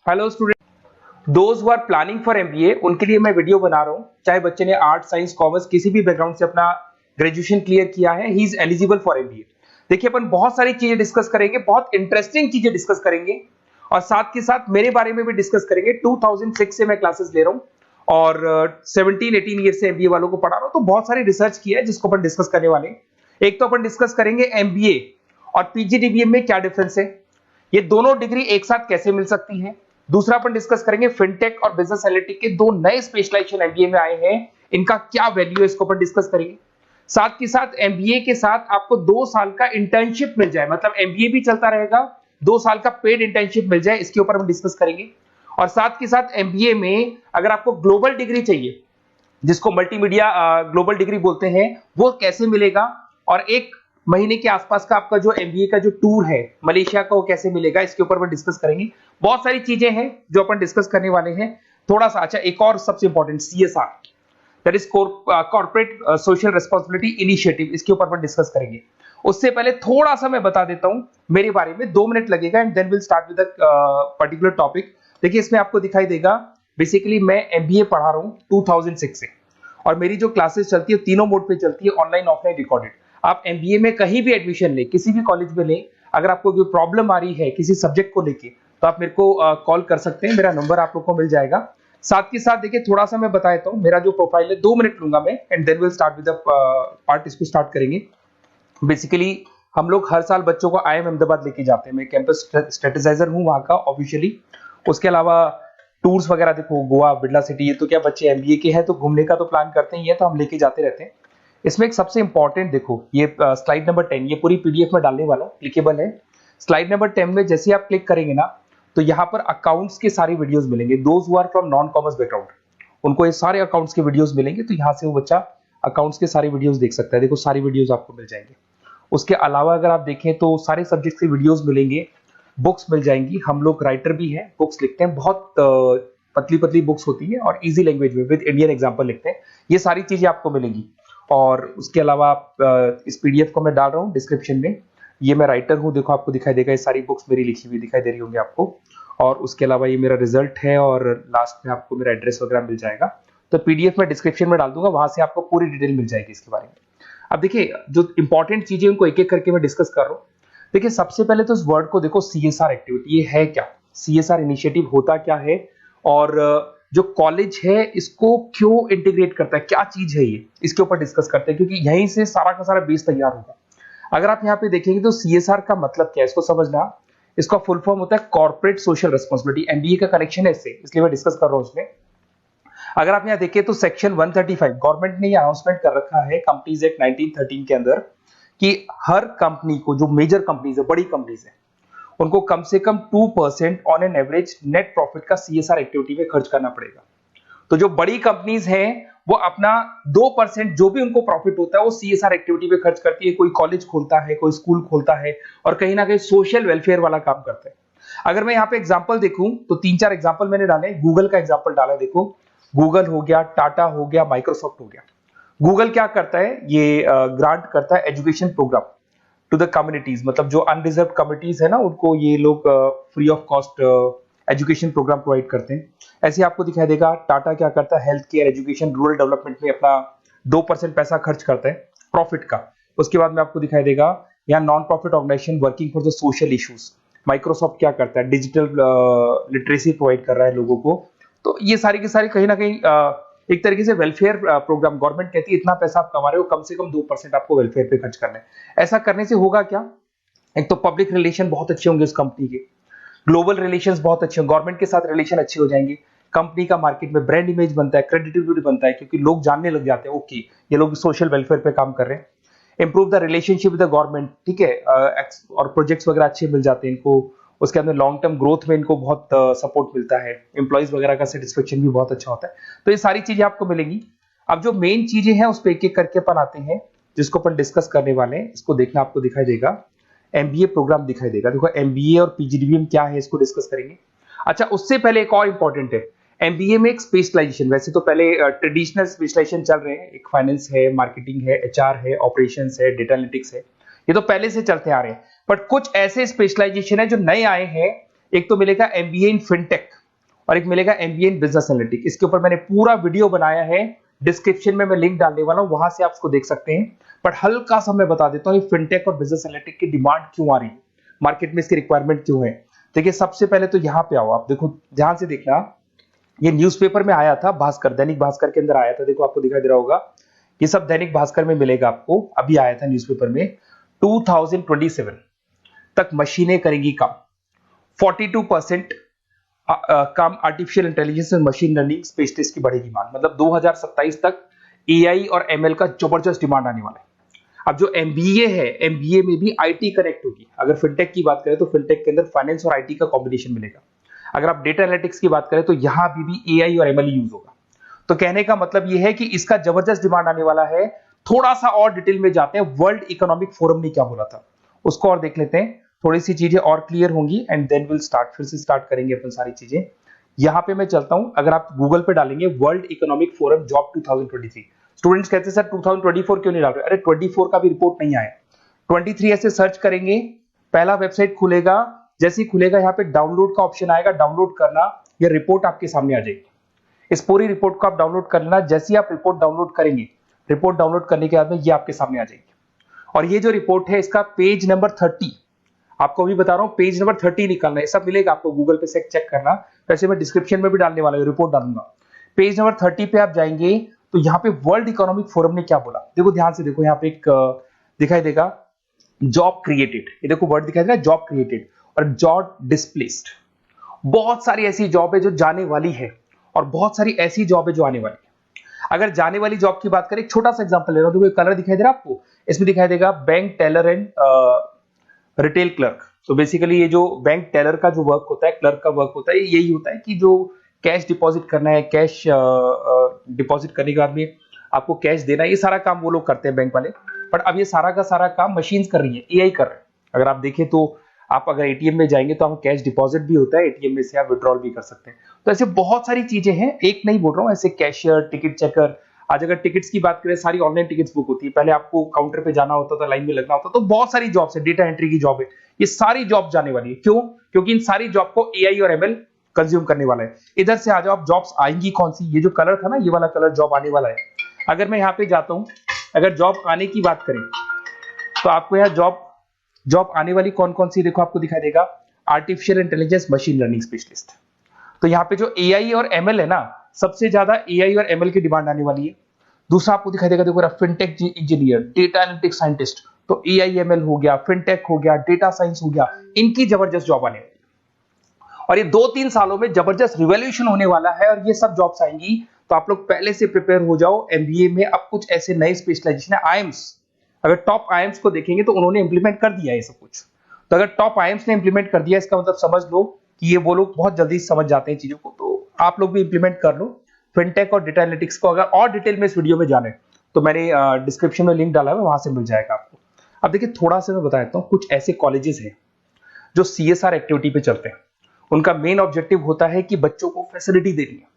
Hello student, those who are planning for MBA उनके लिए मैं वीडियो बना रहा हूं। चाहे बच्चे ने आर्ट, साइंस, कॉमर्स किसी भी बैकग्राउंड से अपना ग्रेजुएशन क्लियर किया है, he is eligible for MBA. देखिए, अपन बहुत सारी चीजें डिस्कस करेंगे, बहुत इंटरेस्टिंग चीजें डिस्कस करेंगे और साथ के साथ मेरे बारे में भी डिस्कस करेंगे। 2006 से मैं क्लासेस ले रहा हूं और 17-18 ईयर से एमबीए वालों को पढ़ा रहा हूं, तो बहुत सारी रिसर्च की है जिसको अपन डिस्कस करने वाले हैं। एक तो अपन डिस्कस करेंगे एमबीए और पीजीडीबीएम में क्या डिफरेंस है, ये दोनों डिग्री एक साथ कैसे मिल सकती है। दूसरा अपन डिस्कस करेंगे फिनटेक और बिजनेस एनालिटिक के दो नए स्पेशलाइजेशन एमबीए में आए हैं, इनका क्या वैल्यू है, इसको अपन डिस्कस करेंगे। साथ के साथ एमबीए के साथ आपको 2 साल का इंटर्नशिप मिल जाए, मतलब एमबीए भी चलता रहेगा, 2 साल का पेड इंटर्नशिप मिल जाए, इसके ऊपर हम डिस्कस करेंगे। और साथ के साथ एमबीए में अगर आपको ग्लोबल डिग्री चाहिए, जिसको मल्टीमीडिया ग्लोबल डिग्री बोलते हैं, वो कैसे मिलेगा, और 1 महीने के आसपास का आपका जो एमबीए का जो टूर है मलेशिया का, वो कैसे मिलेगा, इसके ऊपर अपन डिस्कस करेंगे। बहुत सारी चीजें हैं जो अपन डिस्कस करने वाले हैं। थोड़ा सा अच्छा, एक और सबसे important CSR, that is corporate social responsibility initiative, इसके ऊपर अपन डिस्कस करेंगे। उससे पहले थोड़ा सा मैं बता देता हूं मेरे बारे में, 2 मिनट लगेगा and then will start with particular topic. देखिए, इसमें आपको दिखाई देगा बेसिकली मैं एमबीए पढ़ा रहा हूं 2006 से, और मेरी जो क्लासेस चलती है तीनों मोड पे चलती है, ऑनलाइन, ऑफलाइन, रिकॉर्डेड। आप एमबीए में कहीं भी एडमिशन लें, किसी भी कॉलेज में लें, अगर आपको कोई प्रॉब्लम आ रही है किसी सब्जेक्ट को लेके, तो आप मेरे को कॉल कर सकते हैं, मेरा नंबर आप लोग को मिल जाएगा। साथ के साथ देखिए, थोड़ा सा मैं बता देता हूँ मेरा जो प्रोफाइल है, 2 मिनट लूंगा मैं and then will start with the part, इसको स्टार्ट करेंगे। बेसिकली हम लोग हर साल बच्चों को आईएम अहमदाबाद लेके जाते हैं, मैं कैंपस स्ट्रेटेजाइजर हूँ वहाँ का ऑफिशियली। उसके अलावा टूर्स वगैरह, देखो गोवा, बिरला सिटी, ये तो क्या बच्चे एमबीए के हैं तो घूमने का तो प्लान करते ही है, तो हम लेके जाते रहते हैं। इसमें एक सबसे इंपॉर्टेंट देखो, ये स्लाइड नंबर 10, ये पूरी पीडीएफ में डालने वाला हूँ, क्लिकेबल है। स्लाइड नंबर 10 में जैसे आप क्लिक करेंगे ना, तो यहाँ पर अकाउंट्स के सारी वीडियोस मिलेंगे। Those who are from non commerce background, उनको ये सारे अकाउंट्स के वीडियोस मिलेंगे, तो यहाँ से वो बच्चा अकाउंट्स के सारे वीडियोस देख सकता है। देखो, सारी वीडियोस आपको मिल जाएंगे। उसके अलावा अगर आप देखें तो सारे सब्जेक्ट के वीडियोस मिलेंगे, बुक्स मिल जाएंगी। हम लोग राइटर भी हैं, बुक्स लिखते हैं, बहुत पतली पतली बुक्स होती है और इजी लैंग्वेज में विद इंडियन एग्जांपल लिखते हैं। ये सारी चीजें आपको मिलेंगी। और उसके अलावा इस पीडीएफ को मैं डाल रहा हूँ डिस्क्रिप्शन में, ये मैं राइटर हूँ, देखो आपको दिखाई देगा, ये सारी बुक्स मेरी लिखी हुई दिखाई दे रही होंगी आपको। और उसके अलावा ये मेरा रिजल्ट है और लास्ट में आपको मेरा एड्रेस वगैरह मिल जाएगा। तो पीडीएफ में डिस्क्रिप्शन में डाल दूंगा, वहां से आपको पूरी डिटेल मिल जाएगी इसके बारे में। अब देखिए, जो इंपॉर्टेंट चीजें उनको एक एक करके मैं डिस्कस कर रहा हूँ। देखिए, सबसे पहले तो इस वर्ड को देखो, सीएसआर एक्टिविटी, ये है क्या, सीएसआर इनिशिएटिव होता क्या है, और जो कॉलेज है इसको क्यों इंटीग्रेट करता है, क्या चीज है ये, इसके ऊपर डिस्कस करते हैं, क्योंकि यहीं से सारा का सारा बेस तैयार होगा। अगर आप यहाँ पे देखेंगे तो सीएसआर का मतलब क्या है, इसको समझना। इसका फुल फॉर्म होता है कॉर्पोरेट सोशल रिस्पांसिबिलिटी। एमबीए का कनेक्शन है इससे, इसलिए मैं डिस्कस कर रहा हूँ उसमें। अगर आप यहाँ देखिए तो सेक्शन 135, गवर्नमेंट ने ये अनाउंसमेंट कर रखा है कंपनीज एक्ट 1913 के अंदर, कि हर कंपनी को, जो मेजर कंपनीज है, बड़ी कंपनीज है, उनको कम से कम 2% on an average net profit का सीएसआर एक्टिविटी में खर्च करना पड़ेगा। तो जो बड़ी कंपनीज हैं वो अपना 2% जो भी उनको प्रॉफिट होता है वो सीएसआर एक्टिविटी पे खर्च करती है। कोई कॉलेज खोलता है, कोई स्कूल खोलता है, और कहीं ना कहीं सोशल वेलफेयर वाला काम करता है। अगर मैं यहाँ पे एग्जांपल देखूं तो 3-4 एग्जांपल मैंने डाले। गूगल का एग्जांपल डाला, देखो गूगल हो गया, टाटा हो गया, माइक्रोसॉफ्ट हो गया। गूगल क्या करता है, ये ग्रांट करता है education program to the communities, मतलब जो अनरिजर्व कम्युनिटीज है ना, उनको ये लोग free of cost education program provide करते हैं। ऐसे आपको दिखाई देगा टाटा क्या करता है, health care, education, rural development में अपना 2% पैसा खर्च करता है प्रॉफिट का। उसके बाद में आपको दिखाई देगा यहाँ non profit organisation working for the social issues. Microsoft क्या करता है, डिजिटल लिटरेसी प्रोवाइड कर रहा है लोगों को। तो ये सारी की सारी कहीं ना कहीं एक तरीके से वेलफेयर प्रोग्राम। गवर्नमेंट कहती है इतना पैसा आप कमा रहे हो, कम से कम 2% आपको वेलफेयर पे खर्च करना है। ऐसा करने से होगा क्या, एक तो पब्लिक रिलेशन बहुत अच्छे होंगे उस कंपनी के, ग्लोबल रिलेशंस बहुत अच्छे होंगे, गवर्नमेंट के साथ रिलेशन अच्छे हो जाएंगे, कंपनी का मार्केट में ब्रांड इमेज बनता है, क्रेडिबिलिटी बनता है, क्योंकि लोग जानने लग जाते हैं ओके ये लोग सोशल वेलफेयर पे काम कर रहे हैं। Improve the relationship with the government, ठीक है, और प्रोजेक्ट्स वगैरह अच्छे मिल जाते हैं इनको। उसके अंदर लॉन्ग टर्म ग्रोथ में इनको बहुत सपोर्ट मिलता है, एम्प्लॉइज वगैरह का सेटिस्फेक्शन भी बहुत अच्छा होता है। तो ये सारी चीजें आपको मिलेंगी। अब जो मेन चीजें हैं उस पर एक एक करके अपन आते हैं, जिसको अपन डिस्कस करने वाले हैं। इसको देखना, आपको दिखाई देगा एमबीए प्रोग्राम दिखाई देगा। देखो एमबीए और पीजीडीबीएम क्या है, इसको डिस्कस करेंगे। अच्छा, उससे पहले एक और इंपॉर्टेंट है, एमबीए में एक स्पेशलाइजेशन, वैसे तो पहले ट्रेडिशनल स्पेशलाइजेशन चल रहे हैं, एक फाइनेंस है, मार्केटिंग है, एचआर है, ऑपरेशंस है, डेटा एनालिटिक्स है, ये तो पहले से चलते आ रहे हैं। बट कुछ ऐसे स्पेशलाइजेशन है जो नए आए हैं, एक तो मिलेगा एमबीए इन फिनटेक और एक मिलेगा एमबीए इन बिजनेस एनालिटिक्स। इसके ऊपर मैंने पूरा वीडियो बनाया है, डिस्क्रिप्शन में मैं लिंक डालने वाला हूं, वहां से आप उसको देख सकते हैं। बट हल्का सा मैं बता देता हूं फिनटेक और बिजनेस एनालिटिक्स की डिमांड क्यों आ रही है, मार्केट में इसकी रिक्वायरमेंट क्यों है। देखिए सबसे पहले तो यहाँ पे आओ, आप देखो ध्यान से देखना, ये न्यूज़पेपर में आया था, भास्कर, दैनिक भास्कर के अंदर आया था, देखो आपको दिखाई दे रहा होगा, ये सब दैनिक भास्कर में मिलेगा आपको, अभी आया था न्यूज़पेपर में। 2027 तक मशीनें करेंगी काम, 42% काम आर्टिफिशियल इंटेलिजेंस और मशीन लर्निंग स्पेशलिस्ट की बढ़ेगी मांग, मतलब 2027 तक एआई और एमएल का जबरदस्त डिमांड आने वाला है। अब जो एमबीए है, एमबीए में भी आईटी कनेक्ट होगी। अगर फिनटेक की बात करें तो फिनटेक के अंदर फाइनेंस और आईटी का कॉम्बिनेशन मिलेगा। अगर आप डेटा एनालिटिक्स की बात करें तो यहां भी एआई और एमएल यूज होगा। तो कहने का मतलब यह है कि इसका जबरदस्त डिमांड आने वाला है। थोड़ा सा और डिटेल में जाते हैं, वर्ल्ड इकोनॉमिक फोरम ने क्या बोला था उसको और देख लेते हैं, थोड़ी सी चीजें और क्लियर होंगी एंड देन विल स्टार्ट, फिर से स्टार्ट करेंगे अपन सारी चीजें। यहां पे मैं चलता हूं, अगर आप गूगल पे डालेंगे world economic forum job 2023, students कहते हैं सर 2024 क्यों नहीं डाल रहे, अरे 24 का भी रिपोर्ट नहीं आया, 23 ऐसे सर्च करेंगे, पहला वेबसाइट खुलेगा, जैसे ही खुलेगा यहाँ पे डाउनलोड का ऑप्शन आएगा, डाउनलोड करना, ये रिपोर्ट आपके सामने आ जाएगी। इस पूरी रिपोर्ट को आप डाउनलोड कर लेना, जैसे ही आप रिपोर्ट डाउनलोड करेंगे, रिपोर्ट डाउनलोड करने के बाद में ये आपके सामने आ जाएगी। और ये जो रिपोर्ट है इसका पेज नंबर 30, आपको भी बता रहा हूं पेज नंबर 30 निकालना है, सब मिलेगा आपको गूगल पे से चेक करना, वैसे मैं डिस्क्रिप्शन में भी डालने वाला हूं, रिपोर्ट डालूंगा। पेज नंबर 30 पे आप जाएंगे तो यहाँ पे वर्ल्ड इकोनॉमिक फोरम ने क्या बोला, देखो ध्यान से देखो, यहाँ पे एक दिखाई देगा जॉब क्रिएटेड, ये देखो वर्ड दिखाई दे रहा है जॉब क्रिएटेड और जॉब डिस्प्लेस्ड। बहुत सारी ऐसी जॉब है जो जाने वाली है और बहुत सारी ऐसी जॉब है जो आने वाली है। अगर जाने वाली जॉब की बात करें, एक छोटा सा एग्जांपल ले रहा हूं, देखो कलर दिखाई दे रहा है आपको, इसमें दिखाई देगा bank teller and retail clerk. तो बेसिकली ये जो बैंक टेलर का जो वर्क होता है, क्लर्क का वर्क होता है, यही होता है कि जो कैश डिपॉजिट करना है, कैश डिपॉजिट करने के बाद में आपको कैश देना है, ये सारा काम वो लोग करते हैं बैंक वाले। बट अब ये सारा का सारा काम मशीन्स कर रही है, एआई कर रहे हैं। अगर आप देखें तो आप अगर एटीएम में जाएंगे तो आपको कैश डिपॉजिट भी होता है, एटीएम में से आप विड्रॉल भी कर सकते हैं। तो ऐसे बहुत सारी चीजें हैं, एक नहीं बोल रहा हूँ, ऐसे कैशियर, टिकट चेकर, आज अगर टिकट्स की बात करें सारी ऑनलाइन टिकट्स बुक होती है, पहले आपको काउंटर पे जाना होता था, लाइन में लगना होता, तो बहुत सारी जॉब्स है, डेटा एंट्री की जॉब है, ये सारी जॉब जाने वाली है। क्यों? क्योंकि इन सारी जॉब को एआई और एमएल कंज्यूम करने वाला है। इधर से आ जाओ, आप जॉब्स आएंगी कौन सी, ये जो कलर था ना, ये वाला कलर जॉब आने वाला है। अगर मैं यहाँ पे जाता हूं, अगर जॉब आने की बात करें तो आपको यहाँ जॉब आने वाली कौन कौन सी, देखो आपको दिखाई देगा artificial intelligence machine learning specialist. तो यहाँ पे जो एआई और एमएल है ना, सबसे ज्यादा एआई और एमएल की डिमांड आने वाली है। दूसरा आपको दिखाई देगा, देखो fintech engineer, data analytics scientist, तो एआई एमएल हो गया, फिनटेक हो गया, डेटा साइंस हो गया, इनकी जबरदस्त जॉब आने वाली है। और ये 2-3 सालों में जबरदस्त रिवॉल्यूशन होने वाला है और ये सब जॉब्स आएंगी। तो आप लोग पहले से प्रिपेयर हो जाओ। एमबीए में अब कुछ ऐसे नए स्पेशलाइजेशन है, आईएम्स, अगर टॉप आईएम्स को देखेंगे तो उन्होंने इंप्लीमेंट कर दिया है सब कुछ। तो अगर टॉप आईएम्स ने इंप्लीमेंट कर दिया, इसका मतलब समझ लो कि ये वो लोग बहुत जल्दी समझ जाते हैं चीजों को, तो आप लोग भी इंप्लीमेंट कर लो फिनटेक और डेटा एनालिटिक्स को। अगर और डिटेल में इस वीडियो में जाने तो मैंने डिस्क्रिप्शन में लिंक डाला है, वहां से मिल जाएगा आपको। अब देखिए थोड़ा सा मैं बता देता हूँ, कुछ ऐसे कॉलेजेस हैं जो सीएसआर एक्टिविटी पे चलते हैं। उनका मेन ऑब्जेक्टिव होता है कि बच्चों को फैसिलिटी देनी है,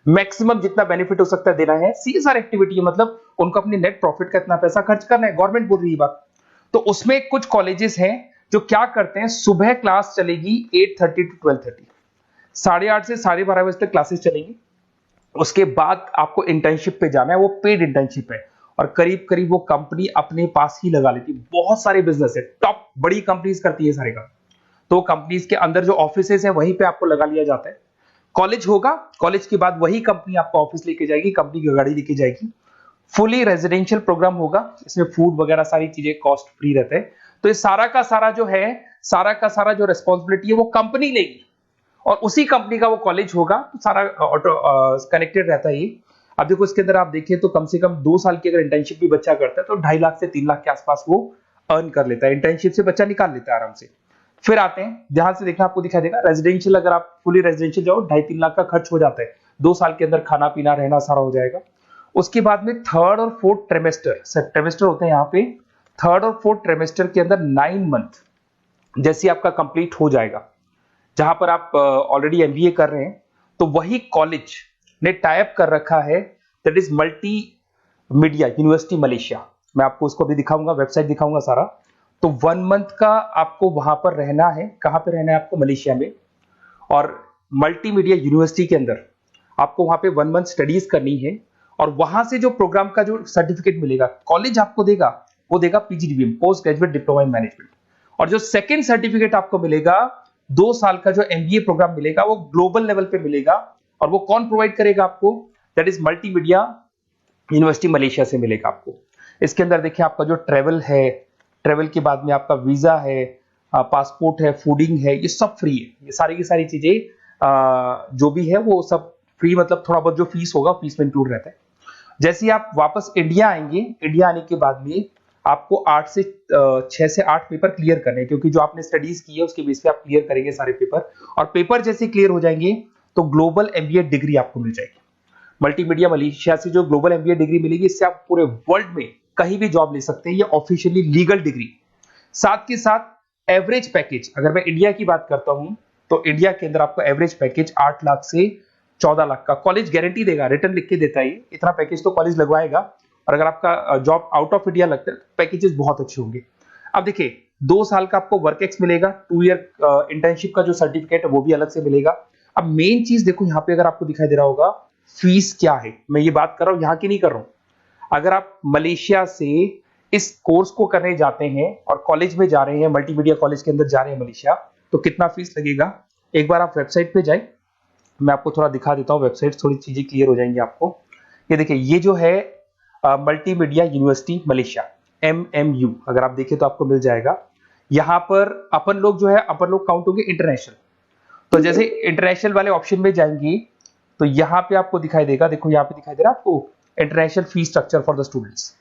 मैक्सिमम जितना बेनिफिट हो सकता है देना है। सीएसआर एक्टिविटी मतलब उनको अपनी नेट प्रॉफिट का इतना पैसा खर्च करना है, गवर्नमेंट बोल रही है बात। तो उसमें कुछ कॉलेजेस हैं जो क्या करते हैं, सुबह क्लास चलेगी 8:30 to 12:30, 8:30 से 12:30 बजे तक क्लासेस चलेंगी। उसके बाद आपको इंटर्नशिप पे जाना है, वो पेड इंटर्नशिप है और करीब करीब वो कंपनी अपने पास ही लगा लेती है। बहुत सारे बिजनेस है, टॉप बड़ी कंपनीज करती है सारे काम। तो कंपनीज के अंदर जो ऑफिसेज है वहीं पे आपको लगा लिया जाता है। कॉलेज होगा, कॉलेज के बाद वही कंपनी आपको ऑफिस लेके जाएगी, कंपनी की गाड़ी लेके जाएगी। फुली रेजिडेंशियल प्रोग्राम होगा, इसमें फूड वगैरह सारी चीजें कॉस्ट फ्री रहते हैं। तो ये सारा का सारा जो है, सारा का सारा जो रिस्पॉन्सिबिलिटी है वो कंपनी लेगी और उसी कंपनी का वो कॉलेज होगा। तो सारा ऑटो कनेक्टेड रहता है ये। अब देखो इसके अंदर आप देखिए तो कम से कम 2 साल की अगर इंटर्नशिप भी बच्चा करता है तो 2.5 लाख से 3 लाख के आसपास वो अर्न कर लेता है, इंटर्नशिप से बच्चा निकाल लेता है आराम से। फिर आते हैं, ध्यान से देखना, आपको दिखाई देगा रेजिडेंशियल, अगर आप फुली रेजिडेंशियल जाओ 2.5-3 लाख का खर्च हो जाता है, 2 साल के अंदर खाना पीना रहना सारा हो जाएगा। उसके बाद में थर्ड और फोर्थ ट्रेमेस्टर होते हैं यहाँ पे। थर्ड और फोर्थ ट्रेमेस्टर के अंदर 9 मंथ जैसे आपका कंप्लीट हो जाएगा, जहां पर आप ऑलरेडी एमबीए कर रहे हैं, तो वही कॉलेज ने टाइप कर रखा है, that is multi media university Malaysia. मैं आपको उसको भी दिखाऊंगा, वेबसाइट दिखाऊंगा सारा। तो 1 मंथ का आपको वहां पर रहना है। कहां पे रहना है आपको? मलेशिया में। और मल्टीमीडिया यूनिवर्सिटी के अंदर आपको वहां पे 1 मंथ स्टडीज करनी है और वहां से जो प्रोग्राम का जो सर्टिफिकेट मिलेगा कॉलेज आपको देगा, वो देगा PGDBM, post graduate diploma in management. और जो सेकंड सर्टिफिकेट आपको मिलेगा 2 साल का जो एमबीए प्रोग्राम मिलेगा वो ग्लोबल लेवल पे मिलेगा। और वो कौन प्रोवाइड करेगा आपको? That is multimedia university Malaysia से मिलेगा आपको। इसके अंदर देखिए आपका जो ट्रेवल है, ट्रेवल के बाद में आपका वीजा है, पासपोर्ट है, फूडिंग है, ये सब फ्री है। ये सारी की सारी चीजें जो भी है वो सब फ्री, मतलब थोड़ा बहुत जो फीस होगा फीस में इंक्लूड रहता है। जैसे ही आप वापस इंडिया आएंगे, इंडिया आने के बाद में आपको 6 से 8 पेपर क्लियर करने हैं, क्योंकि जो आपने स्टडीज की है उसके बेस पे आप क्लियर करेंगे सारे पेपर। और पेपर जैसे क्लियर हो जाएंगे तो ग्लोबल एमबीए डिग्री आपको मिल जाएगी। मल्टीमीडिया मलेशिया से जो ग्लोबल एमबीए डिग्री मिलेगी, इससे आप पूरे वर्ल्ड में कहीं भी जॉब ले सकते हैं। ये ऑफिशियली लीगल डिग्री। साथ के साथ एवरेज पैकेज, अगर मैं इंडिया की बात करता हूं तो इंडिया के अंदर आपको एवरेज पैकेज 8 लाख से 14 लाख का कॉलेज गारंटी देगा, रिटर्न लिख के देता है। इतना पैकेज तो कॉलेज लगवाएगा। और अगर आपका जॉब आउट ऑफ इंडिया लगता है तो पैकेजेस बहुत अच्छे होंगे। अब देखिए 2 साल का आपको वर्क एक्स मिलेगा, 2 ईयर इंटर्नशिप का जो सर्टिफिकेट है वो भी अलग से मिलेगा। अब मेन चीज देखो यहाँ पे, अगर आपको दिखाई दे रहा होगा फीस क्या है, मैं ये बात कर रहा हूं यहाँ की नहीं कर रहा हूं। अगर आप मलेशिया से इस कोर्स को करने जाते हैं और कॉलेज में जा रहे हैं, मल्टीमीडिया कॉलेज के अंदर जा रहे हैं मलेशिया, तो कितना फीस लगेगा? एक बार आप वेबसाइट पे जाए, मैं आपको थोड़ा दिखा देता हूँ, वेबसाइट थोड़ी चीजें क्लियर हो जाएंगी आपको। ये देखिए, ये जो है मल्टीमीडिया यूनिवर्सिटी मलेशिया, MMU, अगर आप देखें तो आपको मिल जाएगा। यहाँ पर अपन लोग जो है, अपन लोग काउंट होंगे इंटरनेशनल। तो जैसे इंटरनेशनल वाले ऑप्शन में जाएंगी तो यहाँ पे आपको दिखाई देगा, देखो यहाँ पे दिखाई दे रहा है आपको international fee structure for the students.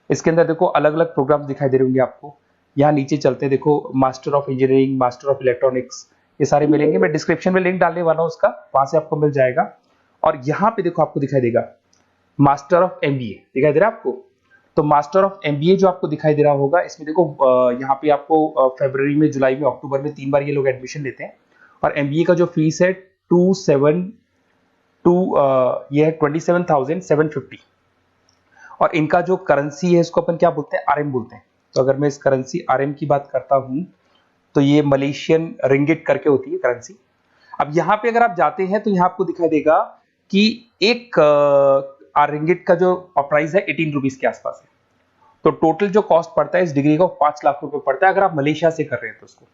इसके अंदर देखो अलग अलग प्रोग्राम दिखाई दे रहे होंगे आपको। यहाँ नीचे चलते हैं, देखो master of engineering, master of electronics, ये सारे मिलेंगे। मैं डिस्क्रिप्शन में लिंक डालने वाला हूँ उसका, वहां से आपको मिल जाएगा। और यहाँ पे देखो आपको दिखाई देगा मास्टर ऑफ एमबीए, दिखाई दे रहा है आपको। तो मास्टर ऑफ एमबीए जो आपको दिखाई दे रहा होगा, इसमें देखो यहाँ पे आपको फरवरी में, जुलाई में, अक्टूबर में 3 बार ये लोग एडमिशन लेते हैं। और एमबीए का जो फीस है 27,750। और इनका जो करेंसी है इसको अपन क्या बोलते हैं? आरएम बोलते हैं। तो अगर मैं इस करेंसी आरएम की बात करता हूं तो ये मलेशियन रिंगिट करके होती है करेंसी। अब यहाँ पे अगर आप जाते हैं तो यहाँ आपको दिखाई देगा कि एक रिंगिट का जो प्राइस है 18 रुपीज के आसपास है। तो टोटल जो कॉस्ट पड़ता है इस डिग्री का 5 लाख रुपए पड़ता है, अगर आप मलेशिया से कर रहे हैं तो उसको।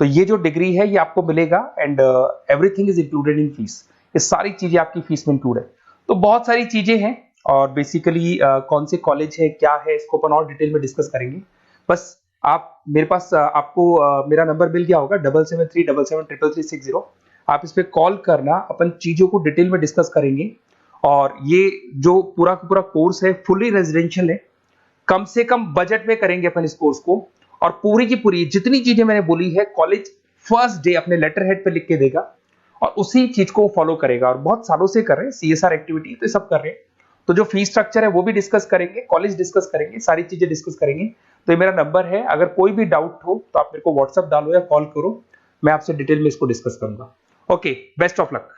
तो ये जो डिग्री है ये आपको मिलेगा and everything is included in fees. ये सारी चीजें आपकी फीस में इंक्लूड है। तो बहुत सारी चीजें हैं और बेसिकली कौन से कॉलेज है, क्या है, इसको अपन और डिटेल में डिस्कस करेंगे। बस आप मेरे पास आपको मेरा नंबर मिल गया होगा 7737773360। आप इस पे कॉल करना, अपन चीजों को डिटेल में डिस्कस करेंगे। और ये जो पूरा का पूरा कोर्स है फुली रेजिडेंशियल है, कम से कम बजट में करेंगे अपन इस कोर्स को। और पूरी की पूरी जितनी चीजें मैंने बोली है कॉलेज फर्स्ट डे अपने लेटर हेड पे लिख के देगा और उसी चीज को फॉलो करेगा। और बहुत सालों से कर रहे हैं CSR एक्टिविटी, तो सब कर रहे हैं। तो जो फीस स्ट्रक्चर है वो भी डिस्कस करेंगे, कॉलेज डिस्कस करेंगे, सारी चीजें डिस्कस करेंगे। तो ये मेरा नंबर है, अगर कोई भी डाउट हो तो आप मेरे को व्हाट्सएप डालो या कॉल करो, मैं आपसे डिटेल में इसको डिस्कस करूंगा। Okay, best of luck.